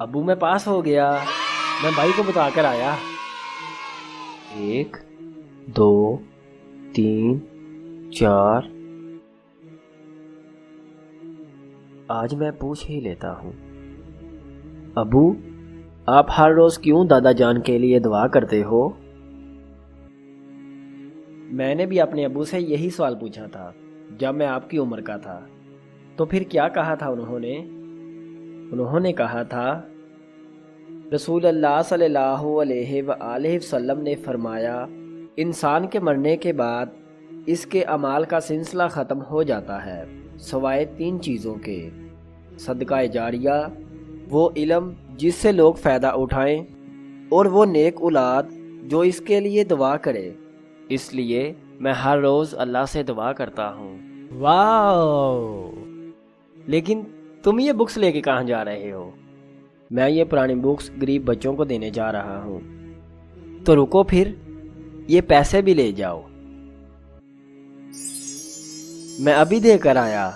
ابو میں پاس ہو گیا، میں بھائی کو بتا کر آیا۔ 1 2 3 4 آج میں پوچھ ہی لیتا ہوں۔ ابو، آپ ہر روز کیوں دادا جان کے لیے دعا کرتے ہو؟ میں نے بھی اپنے ابو سے یہی سوال پوچھا تھا جب میں آپ کی عمر کا تھا۔ تو پھر کیا کہا تھا انہوں نے کہا تھا، رسول اللہ صلی اللہ علیہ وآلہ وسلم نے فرمایا، انسان کے مرنے کے بعد اس کے اعمال کا سلسلہ ختم ہو جاتا ہے سوائے 3 چیزوں کے: صدقہ جاریہ، وہ علم جس سے لوگ فائدہ اٹھائیں، اور وہ نیک اولاد جو اس کے لیے دعا کرے۔ اس لیے میں ہر روز اللہ سے دعا کرتا ہوں۔ واو! لیکن تم یہ بکس لے کے کہاں جا رہے ہو؟ میں یہ پرانی بکس غریب بچوں کو دینے جا رہا ہوں۔ تو رکو پھر، یہ پیسے بھی لے جاؤ۔ میں ابھی دے کر آیا۔